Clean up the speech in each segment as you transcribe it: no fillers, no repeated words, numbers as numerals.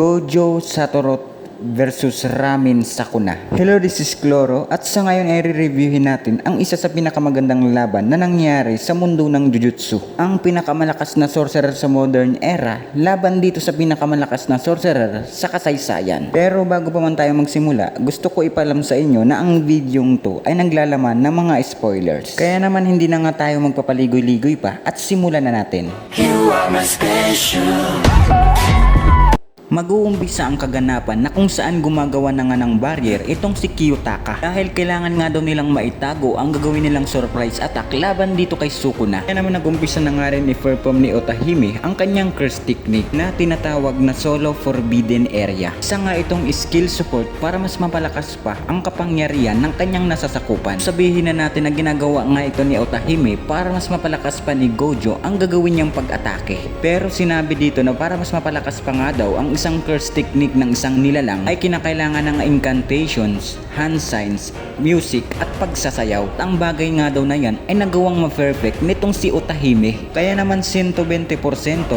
Gojo Satoru versus Ramin Sakuna. Hello, this is Cloro at sa ngayon ay re-reviewin natin ang isa sa pinakamagandang laban na nangyari sa mundo ng Jujutsu. Ang pinakamalakas na sorcerer sa modern era laban dito sa pinakamalakas na sorcerer sa kasaysayan. Pero bago pa man tayo magsimula, gusto ko ipalam sa inyo na ang videong to ay naglalaman ng mga spoilers. Kaya naman hindi na nga tayo magpapaligoy-ligoy pa at simulan na natin. You are my special. Mag-uumpisa ang kaganapan na kung saan gumagawa na nga ng barrier itong si Kiyotaka dahil kailangan nga daw nilang maitago ang gagawin nilang surprise attack laban dito kay Sukuna. Kaya naman nag-umpisa na nga rin i-perform ni Otahime ang kanyang curse technique na tinatawag na Solo Forbidden Area. Isa nga itong skill support para mas mapalakas pa ang kapangyarihan ng kanyang nasasakupan. Sabihin na natin na ginagawa nga ito ni Otahime para mas mapalakas pa ni Gojo ang gagawin niyang pag-atake. Pero sinabi dito na para mas mapalakas pa nga daw ang isang curse technique ng isang nilalang ay kinakailangan ng incantations, hand signs, music at pagsasayaw. Ang bagay nga daw na yan ay nagawang ma-perfect nitong si Otahime. Kaya naman 120%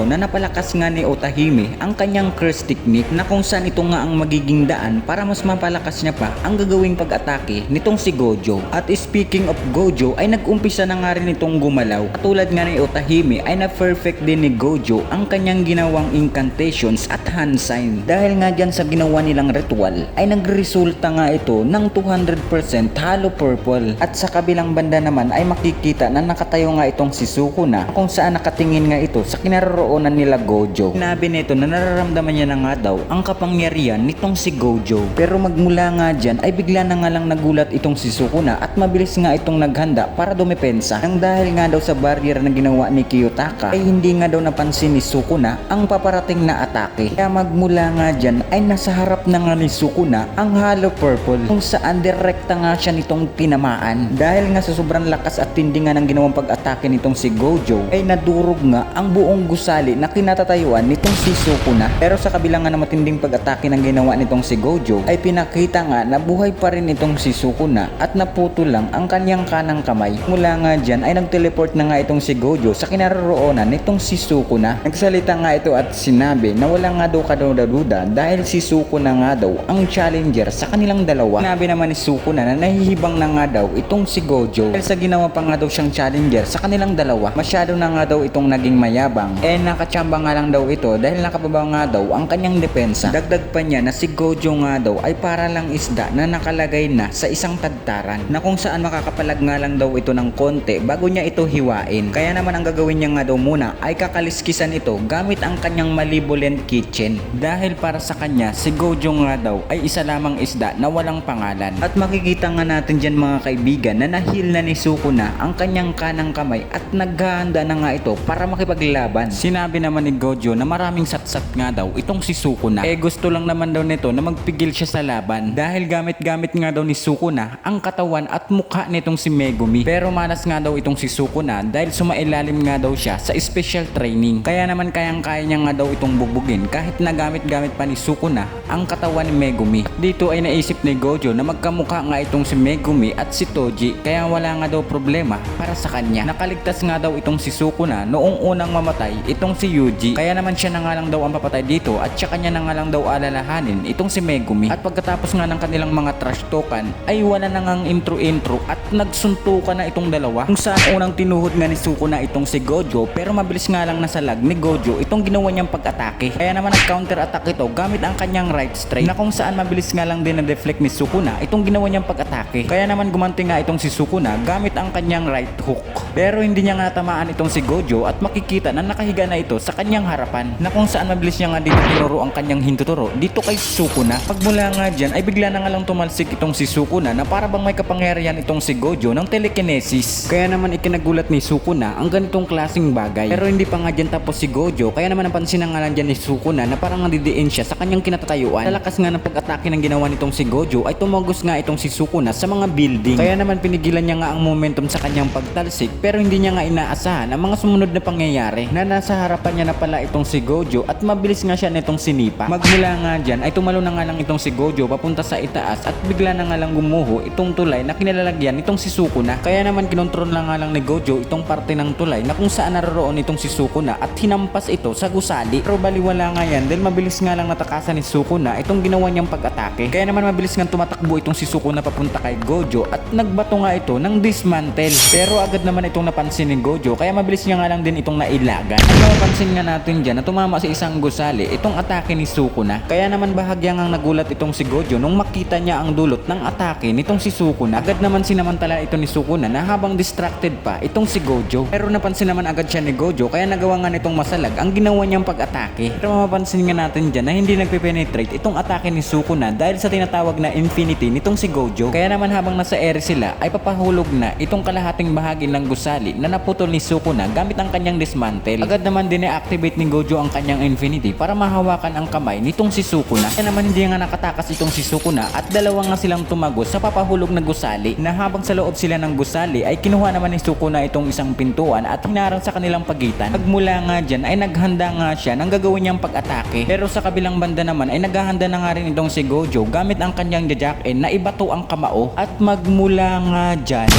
na napalakas nga ni Otahime ang kanyang curse technique na kung saan ito nga ang magiging daan para mas mapalakas niya pa ang gagawing pag-atake nitong si Gojo. At speaking of Gojo ay nag-umpisa na nga rin itong gumalaw. Katulad nga ni Otahime ay na-perfect din ni Gojo ang kanyang ginawang incantations at hand sign. Dahil nga dyan sa ginawa nilang ritual ay nagresulta nga ito ng 200% hollow purple. At sa kabilang banda naman ay makikita na nakatayo nga itong si Sukuna kung saan nakatingin nga ito sa kinaroroonan nila Gojo. Sinabi nito na nararamdaman niya na nga daw ang kapangyarihan nitong si Gojo. Pero magmula nga dyan ay bigla na nga lang nagulat itong si Sukuna at mabilis nga itong naghanda para dumepensa. Nang dahil nga daw sa barrier na ginawa ni Kiyotaka ay hindi nga daw napansin ni Sukuna ang paparating na atake. Kaya magmula nga dyan ay nasa harap na nga ni Sukuna ang hollow purple kung saan direkta nga siya nitong tinamaan. Dahil nga sa sobrang lakas at tindi nga ng ginawang pag-atake nitong si Gojo ay nadurog nga ang buong gusali na kinatatayuan nitong si Sukuna. Pero sa kabila nga na matinding pag-atake ng ginawa nitong si Gojo ay pinakita nga na buhay pa rin itong si Sukuna at naputo lang ang kanyang kanang kamay. Mula nga dyan ay nag-teleport na nga itong si Gojo sa kinaroroonan nitong si Sukuna. Nagsalita nga ito at sinabi na wala nga daw kaduda-duda dahil si Sukuna nga daw ang challenger sa kanilang dalawa. Sinabi naman ni Sukuna na nahihibang na nga daw itong si Gojo dahil sa ginawa pa nga daw siyang challenger sa kanilang dalawa. Masyado na nga daw itong naging mayabang nakachamba nga lang daw ito dahil nakababa nga daw ang kanyang depensa. Dagdag pa niya na si Gojo nga daw ay para lang isda na nakalagay na sa isang tagtaran na kung saan makakapalag nga lang daw ito ng konti bago niya ito hiwain. Kaya naman ang gagawin niya nga daw muna ay kakaliskisan ito gamit ang kanyang malevolent kitchen. Dahil para sa kanya, si Gojo nga daw ay isa lamang isda na walang pangalan. At makikita nga natin dyan mga kaibigan na nahil na ni Sukuna ang kanyang kanang kamay at naghahanda na nga ito para makipaglaban. Sinabi naman ni Gojo na maraming satsat nga daw itong si Sukuna. Gusto lang naman daw nito na magpigil siya sa laban dahil gamit-gamit nga daw ni Sukuna ang katawan at mukha nitong si Megumi. Pero malas nga daw itong si Sukuna dahil sumailalim nga daw siya sa special training. Kaya naman kayang-kaya niya nga daw itong bubugin kahit nagamit-gamit pa ni Sukuna ang katawan ni Megumi. Dito ay naisip ni Gojo na magkamukha nga itong si Megumi at si Toji kaya wala nga daw problema para sa kanya. Nakaligtas nga daw itong si Sukuna noong unang mamatay itong si Yuji. Kaya naman siya na nga lang daw ang papatay dito at siya kanya na nga lang daw alalahanin itong si Megumi. At pagkatapos nga ng kanilang mga trash talkan ay wala na ngang intro at nagsuntukan na itong dalawa kung saan unang tinuhod nga ni Sukuna itong si Gojo pero mabilis nga lang nasalag ni Gojo itong ginawa niyang pag-atake. Kaya naman nag-counter attack ito gamit ang kanyang right strike na kung saan mabilis nga lang din na-deflect ni Sukuna itong ginawa niyang pag-atake. Kaya naman gumanti nga itong si Sukuna gamit ang kanyang right hook. Pero hindi niya nga tamaan itong si Gojo at makikita na nakahiga na ito sa kanyang harapan na kung saan mabilis niya nga dito tinuro ang kanyang hintuturo dito kay Sukuna. Pagmula nga dyan ay bigla na nga lang tumalsik itong si Sukuna na para bang may kapangyarihan itong si Gojo ng telekinesis. Kaya naman ikinagulat ni Sukuna ang ganitong klaseng bagay. Pero hindi pa nga dyan tapos si Gojo kaya naman napansin na nga lang dyan ni Sukuna na parang nandidiin siya sa kanyang kinatatayuan. Sa lakas nga ng pag-atake ng ginawa nitong si Gojo ay tumagos nga itong si Sukuna sa mga building. Kaya naman pinigilan niya nga ang momentum sa kanyang pagtalsik pero hindi niya nga inaasahan ang mga sumunod na pangyayari na nasa harapan niya na pala itong si Gojo at mabilis nga siya nitong sinipa. Magmula nga dyan ay tumalo na nga lang itong si Gojo papunta sa itaas at bigla na nga lang gumuho itong tulay na kinalalagyan itong si Sukuna. Kaya naman kinontrol na nga lang ni Gojo itong parte ng tulay na kung saan naroroon itong si Sukuna at hinampas ito sa gusali. Pero baliwala nga yan dahil mabilis nga lang natakasan ni Sukuna itong ginawa niyang pag-atake. Kaya naman mabilis nga tumatakbo itong si Sukuna papunta kay Gojo at nagbato nga ito ng dismantle. Pero agad naman itong napansin ni Gojo kaya mabilis niya nga lang din itong nailagan. At mapapansin nga natin dyan na tumama sa isang gusali itong atake ni Sukuna. Kaya naman bahagya nga nagulat itong si Gojo nung makita niya ang dulot ng atake nitong si Sukuna. Agad naman sinamantala ito ni Sukuna na habang distracted pa itong si Gojo. Pero napansin naman agad siya ni Gojo kaya nagawa nga nitong masalag ang ginawa niyang pag-atake. Pero mapapansin nga natin dyan na hindi nagpe-penetrate itong atake ni Sukuna dahil sa tinatawag na infinity nitong si Gojo. Kaya naman habang nasa ere sila ay papahulog na itong kalahating bahagi ng gusali na naputol ni Sukuna gamit ang kanyang dismantle. Agad naman din i-activate ni Gojo ang kanyang infinity para mahawakan ang kamay nitong si Sukuna. Kaya naman hindi nga nakatakas itong si Sukuna at dalawa nga silang tumagos sa papahulog na gusali na habang sa loob sila ng gusali ay kinuha naman ni Sukuna itong isang pintuan at hinarang sa kanilang pagitan. Pagmula nga dyan ay naghanda nga siya ng gagawin niyang pag-atake. Pero sa kabilang banda naman ay naghahanda na nga rin itong si Gojo gamit ang kanyang jajakin na ibato ang kamao. At magmula nga dyan,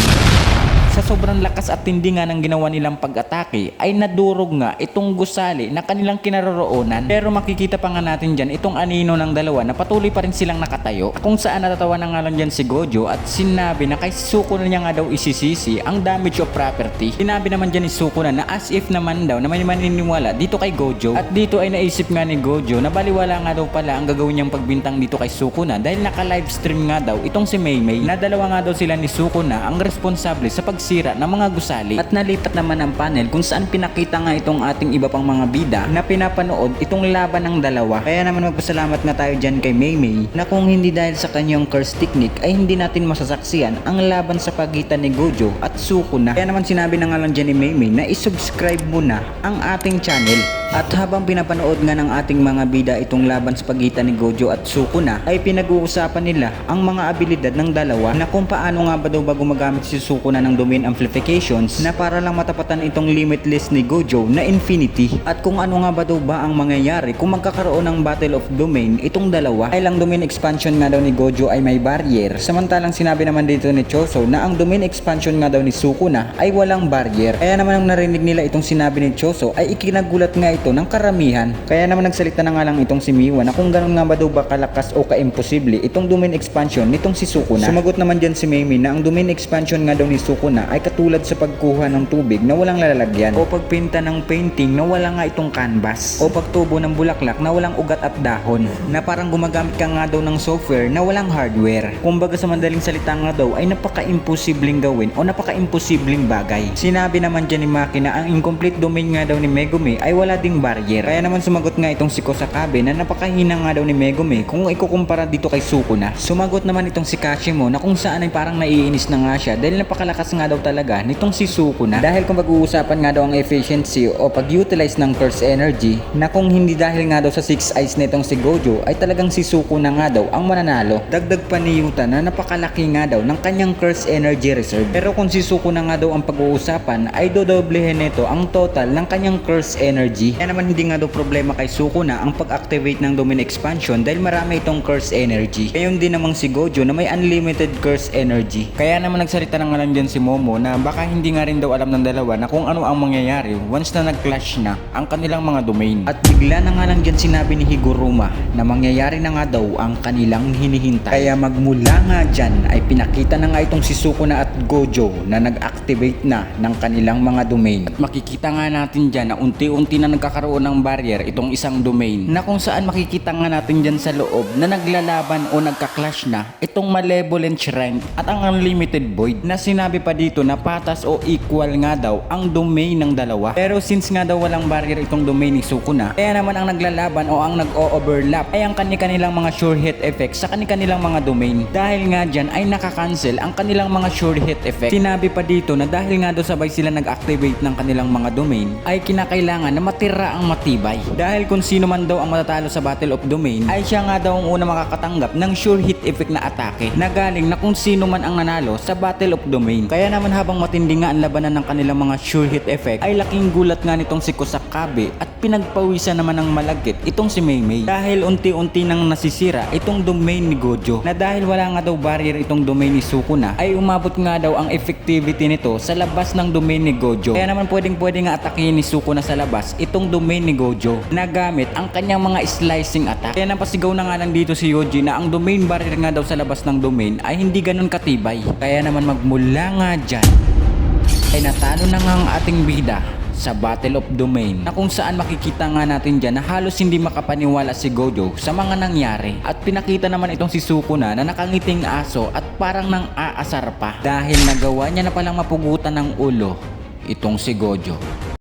sa sobrang lakas at tindi nga ng ginawa nilang pag-atake ay nadurog nga itong gusali na kanilang kinaroroonan. Pero makikita pa nga natin dyan itong anino ng dalawa na patuloy pa rin silang nakatayo, kung saan natatawa na nga lang dyan si Gojo at sinabi na kay Sukuna niya nga daw isisisi ang damage of property. Sinabi naman dyan ni Sukuna na as if naman daw na may maniniwala dito kay Gojo. At dito ay naisip nga ni Gojo na baliwala nga daw pala ang gagawin niyang pagbintang dito kay Sukuna dahil naka-livestream nga daw itong si Maymay na dalawa nga daw sila ni Sukuna ang responsable sa pagsira ng mga gusali. At nalipat naman ang panel kung saan pinakita nga itong ating iba pang mga bida na pinapanood itong laban ng dalawa. Kaya naman magpasalamat nga tayo dyan kay Maymay na kung hindi dahil sa kanyang curse technique ay hindi natin masasaksiyan ang laban sa pagitan ni Gojo at Sukuna. Kaya naman sinabi na nga lang dyan ni Maymay na isubscribe mo na ang ating channel. At habang pinapanood nga ng ating mga bida itong laban sa pagitan ni Gojo at Sukuna ay pinag-uusapan nila ang mga abilidad ng dalawa na kung paano nga ba daw ba gumagamit si Sukuna ng domain amplifications na para lang matapatan itong limitless ni Gojo na infinity. At kung ano nga ba daw ba ang mangyayari kung magkakaroon ng battle of domain itong dalawa. Ay lang domain expansion nga daw ni Gojo ay may barrier, samantalang sinabi naman dito ni Choso na ang domain expansion nga daw ni Sukuna ay walang barrier. Kaya naman ang narinig nila itong sinabi ni Choso ay ikinagulat nga ito ng karamihan. Kaya naman nagsalita na nga lang itong si Miwa na kung ganun nga ba daw ba kalakas o ka-imposible itong domain expansion nitong si Sukuna. Sumagot naman dyan si Maymay na ang domain expansion nga daw ni Sukuna ay katulad sa pagkuha ng tubig na walang lalagyan, o pagpinta ng painting na wala nga itong canvas, o pagtubo ng bulaklak na walang ugat at dahon, na parang gumagamit ka nga daw ng software na walang hardware. Kumbaga sa madaling salita nga daw ay napaka-imposibleng gawin o napaka-imposibleng bagay. Sinabi naman dyan ni Maki na ang incomplete domain nga daw ni Megumi ay wala ding barrier. Kaya naman sumagot nga itong si Kosakabe na napakahina nga daw ni Megumi kung ikukumpara dito kay Sukuna. Sumagot naman itong si Kashimo na kung saan ay parang naiinis na nga siya dahil napakalakas nga daw talaga nitong si Sukuna. Dahil kung pag-uusapan nga daw ang efficiency o pag-utilize ng curse energy na kung hindi dahil nga daw sa 6 eyes nitong si Gojo ay talagang si Sukuna nga daw ang mananalo. Dagdag pa ni Yuta na napakalaki nga daw ng kanyang curse energy reserve. Pero kung si Sukuna nga daw ang pag-uusapan ay dodoblehin nito ang total ng kanyang curse energy. Kaya naman hindi nga daw problema kay Sukuna ang pag-activate ng domain expansion dahil marami itong curse energy. Gayon din namang si Gojo na may unlimited curse energy. Kaya naman nagsalita na nga lang dyan si Momo na baka hindi nga rin daw alam ng dalawa na kung ano ang mangyayari once na nag-clash na ang kanilang mga domain. At bigla na nga lang dyan sinabi ni Higuruma na mangyayari na nga daw ang kanilang hinihintay. Kaya magmula nga dyan ay pinakita na nga itong si Sukuna at Gojo na nag-activate na ng kanilang mga domain. At makikita nga natin dyan na unti-unti na nagkakaroon ng barrier itong isang domain na kung saan makikita nga natin dyan sa loob na naglalaban o nagka-clash na itong malevolent shrine at ang unlimited void na sinabi pa dito na patas o equal nga daw ang domain ng dalawa. Pero since nga daw walang barrier itong domain ni Sukuna, kaya naman ang naglalaban o ang nag-o-overlap ay ang kanilang mga sure hit effects sa kanilang mga domain. Dahil nga dyan ay nakakancel ang kanilang mga sure hit effect. Sinabi pa dito na dahil nga daw sabay sila nag-activate ng kanilang mga domain ay kinakailangan na matira ang matibay. Dahil kung sino man daw ang matatalo sa Battle of Domain ay siya nga daw ang una makakatanggap ng sure hit effect na atake na galing na kung sino man ang nanalo sa Battle of Domain. Kaya naman habang matindi nga ang labanan ng kanilang mga sure hit effect ay laking gulat nga nitong si Kusakabe at pinagpawisan naman ng malagkit itong si Maymay dahil unti-unti nang nasisira itong domain ni Gojo, na dahil wala nga daw barrier itong domain ni Sukuna ay umabot nga daw ang effectivity nito sa labas ng domain ni Gojo. Kaya naman pwede nga atakihin ni Sukuna sa labas itong domain ni Gojo na gamit ang kanyang mga slicing attack. Kaya napasigaw na nga lang dito si Yoji na ang domain barrier nga daw sa labas ng domain ay hindi ganun katibay. Kaya naman magmula nga dyan ay natalo na nga ang ating bida sa Battle of Domain, na kung saan makikita nga natin dyan na halos hindi makapaniwala si Gojo sa mga nangyari, at pinakita naman itong si Sukuna na nakangiting aso at parang nang aasar pa dahil nagawa niya na palang mapugutan ng ulo itong si Gojo.